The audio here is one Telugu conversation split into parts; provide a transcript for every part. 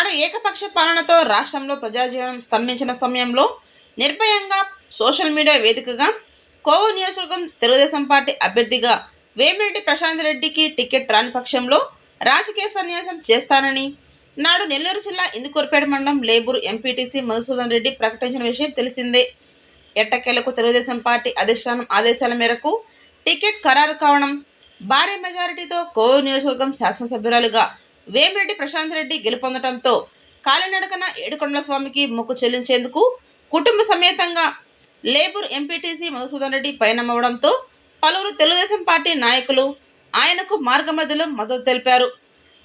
నాడు ఏకపక్ష పాలనతో రాష్ట్రంలో ప్రజాజీవనం స్తంభించిన సమయంలో నిర్భయంగా సోషల్ మీడియా వేదికగా కోవూరు నియోజకవర్గం తెలుగుదేశం పార్టీ అభ్యర్థిగా వేమిరెడ్డి ప్రశాంత్ రెడ్డికి టికెట్ రాని పక్షంలో రాజకీయ సన్యాసం చేస్తానని నాడు నెల్లూరు జిల్లా ఇందుకూరుపేట మండలం లేబూరు ఎంపీటీసీ మధుసూదన్ రెడ్డి ప్రకటించిన విషయం తెలిసిందే. ఎట్టకేలకు తెలుగుదేశం పార్టీ అధిష్టానం ఆదేశాల మేరకు టికెట్ ఖరారు కావడం, భారీ మెజారిటీతో కోవూరు నియోజకవర్గం శాసనసభ్యురాలుగా వేమిరెడ్డి ప్రశాంత్ రెడ్డి గెలుపొందడంతో కాలినడకన ఏడుకొండల స్వామికి మొక్కు చెల్లించేందుకు కుటుంబ సమేతంగా లేబూర్ ఎంపీటీసీ మధుసూదన్ రెడ్డి పయనమవడంతో పలువురు తెలుగుదేశం పార్టీ నాయకులు ఆయనకు మార్గమధ్యలో మద్దతు తెలిపారు.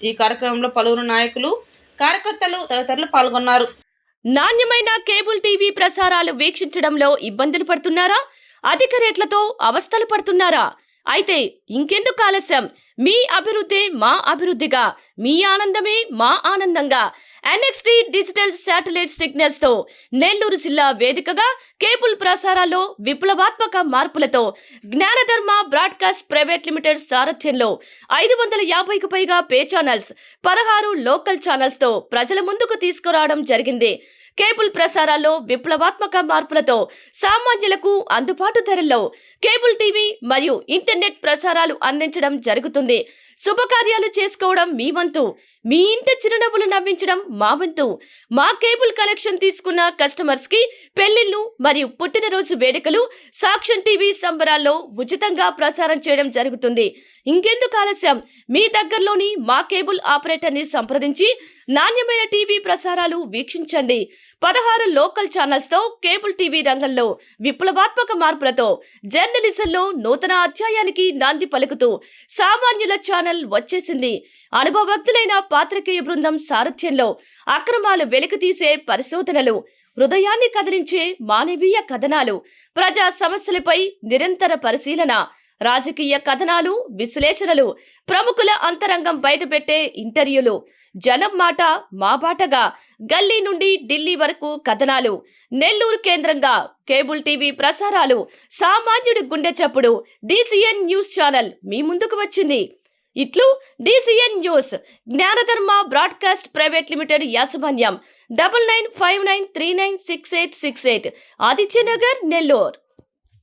ఈ కార్యక్రమంలో పలువురు నాయకులు, కార్యకర్తలు తదితరులు పాల్గొన్నారు. నాణ్యమైన కేబుల్ టీవీ ప్రసారాలు వీక్షించడంలో ఇబ్బందులు పడుతున్నారా? అధిక రేట్లతో అవస్థలు పడుతున్నారా? అయితే ఇంకెందుకు ఆలస్యం? మీ అభివృద్ధి మా అభివృద్ధిగా, మీ ఆనందమే మా ఆనందంగా NXT డిజిటల్ శాటిలైట్ సిగ్నల్స్ తో నెల్లూరు జిల్లా వేదికగా కేబుల్ ప్రసారాల్లో విప్లవాత్మక మార్పులతో జ్ఞానధర్మ బ్రాడ్కాస్ట్ ప్రైవేట్ లిమిటెడ్ సారథ్యంలో 550కు పైగా పే ఛానల్స్, 16 లోకల్ ఛానల్స్ తో ప్రజల ముందుకు తీసుకురావడం జరిగింది. కేబుల్ ప్రసారాల్లో విప్లవాత్మక మార్పులతో సామాన్యులకు అందుబాటు ధరల్లో కేబుల్ టీవీ మరియు ఇంటర్నెట్ ప్రసారాలు అందించడం జరుగుతుంది. శుభకార్యాలు చేసుకోవడం మీ వంతు, మీ ఇంటి చిరునవ్వులు నవ్వించడం మా వంతు. మా కేబుల్ కనెక్షన్ తీసుకున్న కస్టమర్స్ కి పెళ్లిళ్లు మరియు పుట్టినరోజు వేడుకలు సాక్ష్యం టీవీ సంబరాల్లో ఉచితంగా ప్రసారం చేయడం జరుగుతుంది. ఇంకెందుకు ఆలస్యం? మీ దగ్గరలోని మా కేబుల్ ఆపరేటర్ ని సంప్రదించి నాణ్యమైన టీవీ ప్రసారాలు వీక్షించండి. 16 లోకల్ ఛానల్స్ తో కేబుల్ టీవీ రంగంలో విప్లవాత్మక మార్పులతో జర్నలిజంలో నూతన అధ్యాయానికి నాంది పలుకుతూ సామాన్యుల ఛానల్ వచ్చేసింది. అనుభవజ్ఞులైన పాత్రికేయ బృందం సారథ్యంలో అక్రమాలు వెలికితీసే పరిశోధనలు, హృదయాన్ని కదిలించే మానవీయ కథనాలు, ప్రజా సమస్యలపై నిరంతర పరిశీలన, రాజకీయ కథనాలు, విశ్లేషణలు, ప్రముఖుల అంతరంగం బయటపెట్టే ఇంటర్వ్యూలు, జనం మాట మా బాటగా గల్లీ నుండి ఢిల్లీ వరకు కథనాలు, నెల్లూరు కేంద్రంగా కేబుల్ టీవీ ప్రసారాలు, సామాన్యుడి గుండె చప్పుడు DCN న్యూస్ ఛానల్ మీ ముందుకు వచ్చింది. ఇట్లు DCN news, జ్ఞానధర్మ broadcast private limited యాజమాన్యం, 9959396868, ఆదిత్యనగర్, నెల్లూరు.